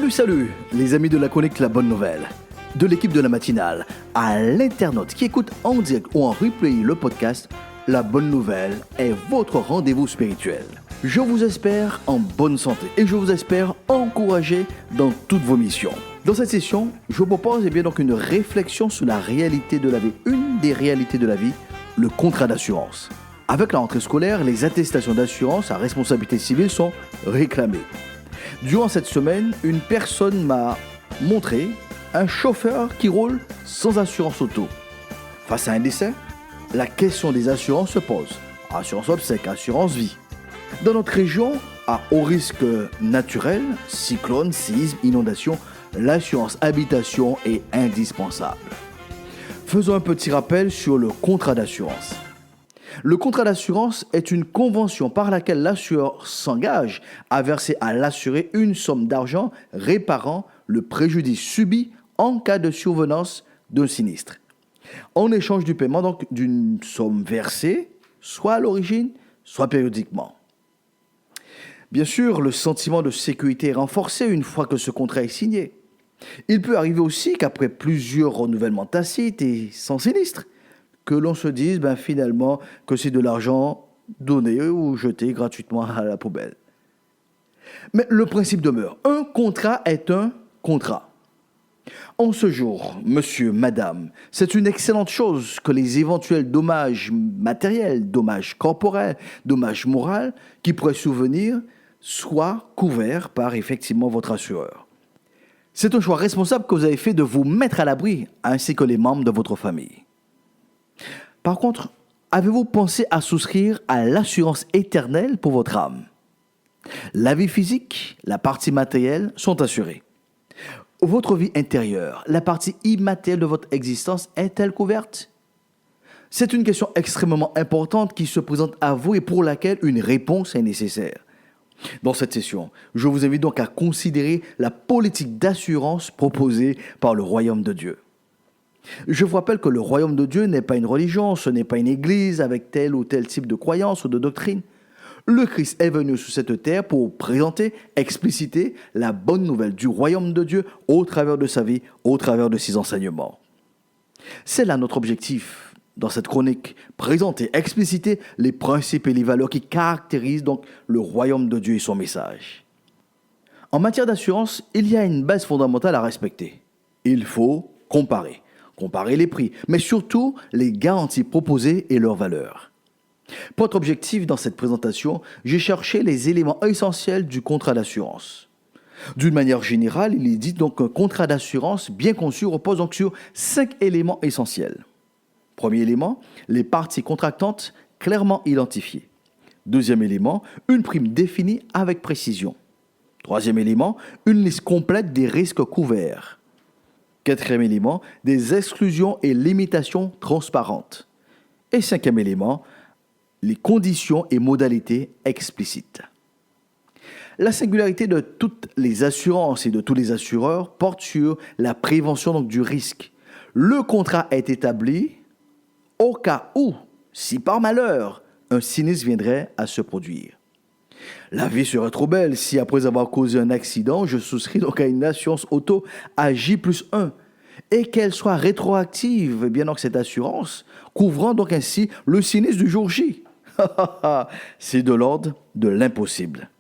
Salut les amis de la chronique La Bonne Nouvelle, de l'équipe de la matinale, à l'internaute qui écoute en direct ou en replay le podcast, La Bonne Nouvelle est votre rendez-vous spirituel. Je vous espère en bonne santé et je vous espère encouragé dans toutes vos missions. Dans cette session, je vous propose donc une réflexion sur la réalité de la vie, une des réalités de la vie, le contrat d'assurance. Avec la rentrée scolaire, les attestations d'assurance à responsabilité civile sont réclamées. Durant cette semaine, une personne m'a montré un chauffeur qui roule sans assurance auto. Face à un décès, la question des assurances se pose. Assurance obsèque, assurance vie. Dans notre région, à haut risque naturel, cyclone, séisme, inondation, l'assurance habitation est indispensable. Faisons un petit rappel sur le contrat d'assurance. Le contrat d'assurance est une convention par laquelle l'assureur s'engage à verser à l'assuré une somme d'argent réparant le préjudice subi en cas de survenance d'un sinistre. En échange du paiement donc d'une somme versée, soit à l'origine, soit périodiquement. Bien sûr, le sentiment de sécurité est renforcé une fois que ce contrat est signé. Il peut arriver aussi qu'après plusieurs renouvellements tacites et sans sinistre, que l'on se dise finalement que c'est de l'argent donné ou jeté gratuitement à la poubelle. Mais le principe demeure. Un contrat est un contrat. En ce jour, monsieur, madame, c'est une excellente chose que les éventuels dommages matériels, dommages corporels, dommages moraux qui pourraient survenir soient couverts par effectivement votre assureur. C'est un choix responsable que vous avez fait de vous mettre à l'abri ainsi que les membres de votre famille. Par contre, avez-vous pensé à souscrire à l'assurance éternelle pour votre âme? La vie physique, la partie matérielle sont assurées. Votre vie intérieure, la partie immatérielle de votre existence est-elle couverte? C'est une question extrêmement importante qui se présente à vous et pour laquelle une réponse est nécessaire. Dans cette session, je vous invite donc à considérer la politique d'assurance proposée par le royaume de Dieu. Je vous rappelle que le royaume de Dieu n'est pas une religion, ce n'est pas une église avec tel ou tel type de croyance ou de doctrine. Le Christ est venu sur cette terre pour présenter, expliciter la bonne nouvelle du royaume de Dieu au travers de sa vie, au travers de ses enseignements. C'est là notre objectif dans cette chronique, présenter, expliciter les principes et les valeurs qui caractérisent donc le royaume de Dieu et son message. En matière d'assurance, il y a une base fondamentale à respecter. Il faut comparer les prix, mais surtout les garanties proposées et leurs valeurs. Pour notre objectif dans cette présentation, j'ai cherché les éléments essentiels du contrat d'assurance. D'une manière générale, il est dit donc qu'un contrat d'assurance bien conçu repose donc sur 5 éléments essentiels. Premier élément, les parties contractantes clairement identifiées. Deuxième élément, une prime définie avec précision. Troisième élément, une liste complète des risques couverts. Quatrième élément, des exclusions et limitations transparentes. Et cinquième élément, les conditions et modalités explicites. La singularité de toutes les assurances et de tous les assureurs porte sur la prévention donc, du risque. Le contrat est établi au cas où, si par malheur, un sinistre viendrait à se produire. La vie serait trop belle si, après avoir causé un accident, je souscris donc à une assurance auto à J+1 et qu'elle soit rétroactive, donc cette assurance, couvrant donc ainsi le sinistre du jour J. C'est de l'ordre de l'impossible.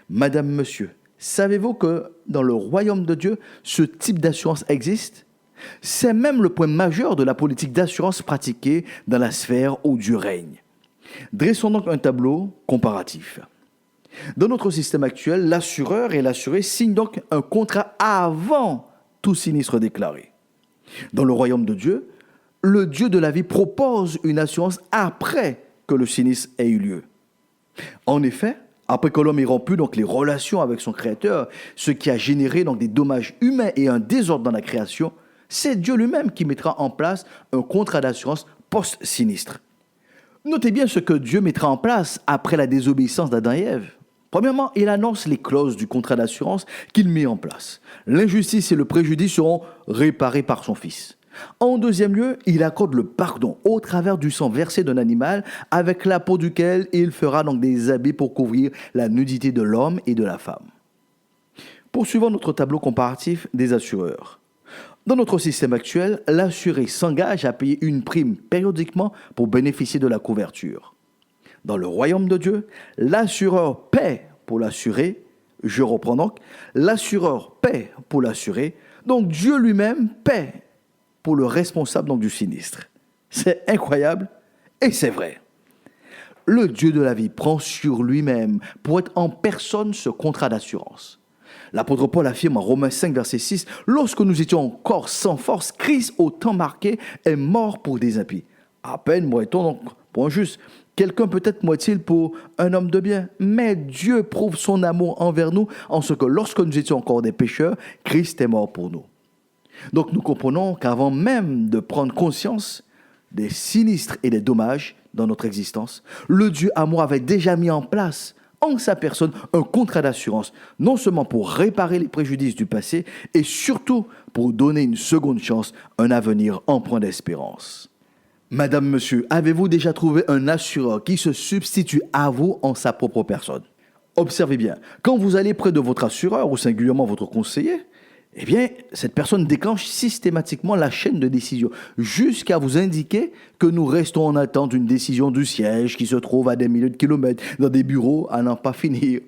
Madame, monsieur, savez-vous que dans le royaume de Dieu, ce type d'assurance existe? C'est même le point majeur de la politique d'assurance pratiquée dans la sphère où Dieu règne. Dressons donc un tableau comparatif. Dans notre système actuel, l'assureur et l'assuré signent donc un contrat avant tout sinistre déclaré. Dans le royaume de Dieu, le Dieu de la vie propose une assurance après que le sinistre ait eu lieu. En effet, après que l'homme ait rompu donc les relations avec son Créateur, ce qui a généré donc des dommages humains et un désordre dans la création, c'est Dieu lui-même qui mettra en place un contrat d'assurance post-sinistre. Notez bien ce que Dieu mettra en place après la désobéissance d'Adam et Ève. Premièrement, il annonce les clauses du contrat d'assurance qu'il met en place. L'injustice et le préjudice seront réparés par son Fils. En deuxième lieu, il accorde le pardon au travers du sang versé d'un animal avec la peau duquel il fera donc des habits pour couvrir la nudité de l'homme et de la femme. Poursuivons notre tableau comparatif des assureurs. Dans notre système actuel, l'assuré s'engage à payer une prime périodiquement pour bénéficier de la couverture. Dans le royaume de Dieu, l'assureur paie pour l'assuré. Je reprends donc, l'assureur paie pour l'assuré, donc Dieu lui-même paie pour le responsable donc, du sinistre. C'est incroyable et c'est vrai. Le Dieu de la vie prend sur lui-même pour être en personne ce contrat d'assurance. L'apôtre Paul affirme en Romains 5, verset 6, « Lorsque nous étions encore sans force, Christ, au temps marqué, est mort pour des impies. À peine mourrait-on donc pour un juste. Quelqu'un peut-être mourrait-il pour un homme de bien. Mais Dieu prouve son amour envers nous en ce que lorsque nous étions encore des pécheurs, Christ est mort pour nous. » Donc nous comprenons qu'avant même de prendre conscience des sinistres et des dommages dans notre existence, le Dieu amour avait déjà mis en place en sa personne un contrat d'assurance, non seulement pour réparer les préjudices du passé, et surtout pour donner une seconde chance, un avenir empreint d'espérance. Madame, monsieur, avez-vous déjà trouvé un assureur qui se substitue à vous en sa propre personne? Observez bien, quand vous allez près de votre assureur, ou singulièrement votre conseiller, eh bien, cette personne déclenche systématiquement la chaîne de décision jusqu'à vous indiquer que nous restons en attente d'une décision du siège qui se trouve à des milliers de kilomètres dans des bureaux à n'en pas finir.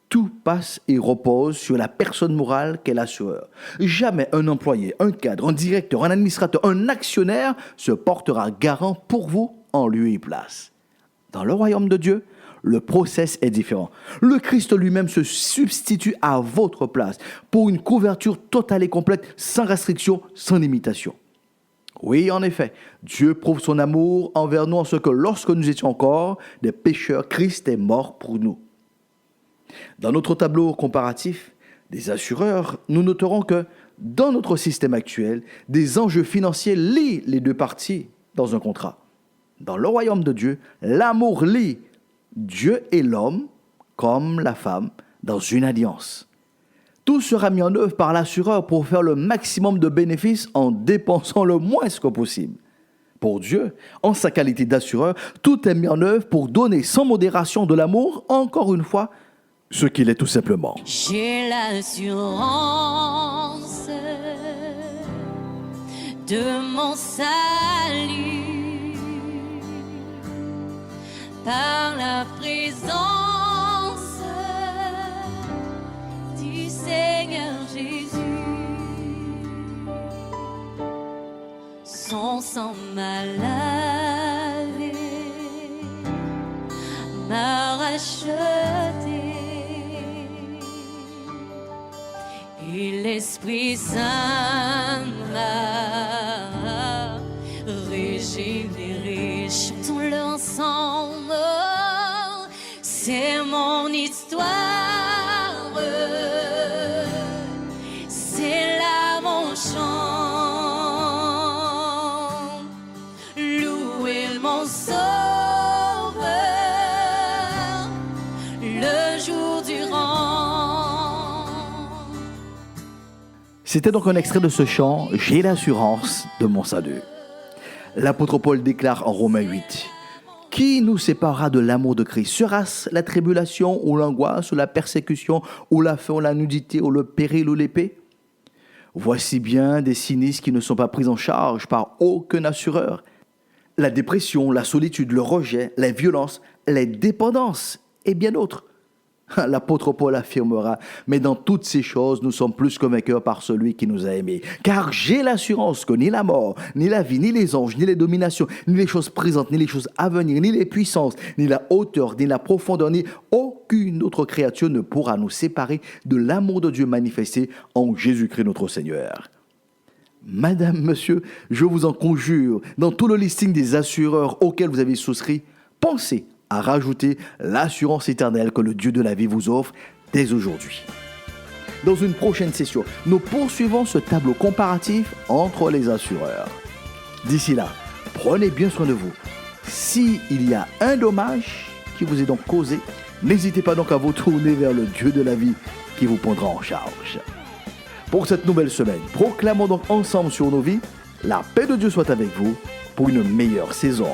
Tout passe et repose sur la personne morale qu'est l'assureur. Jamais un employé, un cadre, un directeur, un administrateur, un actionnaire se portera garant pour vous en lieu et place. Dans le royaume de Dieu, le process est différent. Le Christ lui-même se substitue à votre place pour une couverture totale et complète, sans restriction, sans limitation. Oui, en effet, Dieu prouve son amour envers nous en ce que lorsque nous étions encore des pécheurs, Christ est mort pour nous. Dans notre tableau comparatif des assureurs, nous noterons que dans notre système actuel, des enjeux financiers lient les deux parties dans un contrat. Dans le royaume de Dieu, l'amour lie Dieu et l'homme, comme la femme, dans une alliance. Tout sera mis en œuvre par l'assureur pour faire le maximum de bénéfices en dépensant le moins que possible. Pour Dieu, en sa qualité d'assureur, tout est mis en œuvre pour donner sans modération de l'amour, encore une fois, ce qu'il est tout simplement. J'ai l'assurance de mon salut. Par la présence du Seigneur Jésus, son sang m'a lavé, m'a racheté, et l'Esprit Saint m'a régénéré. Chantons-le ensemble. C'est mon histoire, c'est là mon chant, louez mon sauveur, le jour durant. C'était donc un extrait de ce chant « J'ai l'assurance de mon salut ». L'apôtre Paul déclare en Romains 8 « Qui nous séparera de l'amour de Christ? Sera-ce la tribulation ou l'angoisse ou la persécution ou la faim ou la nudité ou le péril ou l'épée? Voici bien des sinistres qui ne sont pas pris en charge par aucun assureur. La dépression, la solitude, le rejet, les violences, les dépendances et bien d'autres. L'apôtre Paul affirmera, mais dans toutes ces choses, nous sommes plus que vainqueurs par celui qui nous a aimés. Car j'ai l'assurance que ni la mort, ni la vie, ni les anges, ni les dominations, ni les choses présentes, ni les choses à venir, ni les puissances, ni la hauteur, ni la profondeur, ni aucune autre créature ne pourra nous séparer de l'amour de Dieu manifesté en Jésus-Christ notre Seigneur. Madame, monsieur, je vous en conjure, dans tout le listing des assureurs auxquels vous avez souscrit, pensez à rajouter l'assurance éternelle que le Dieu de la vie vous offre dès aujourd'hui. Dans une prochaine session, nous poursuivons ce tableau comparatif entre les assureurs. D'ici là, prenez bien soin de vous. S'il y a un dommage qui vous est donc causé, N'hésitez pas donc à vous tourner vers le Dieu de la vie qui vous prendra en charge. Pour cette nouvelle semaine, proclamons donc ensemble sur nos vies, la paix de Dieu soit avec vous pour une meilleure saison.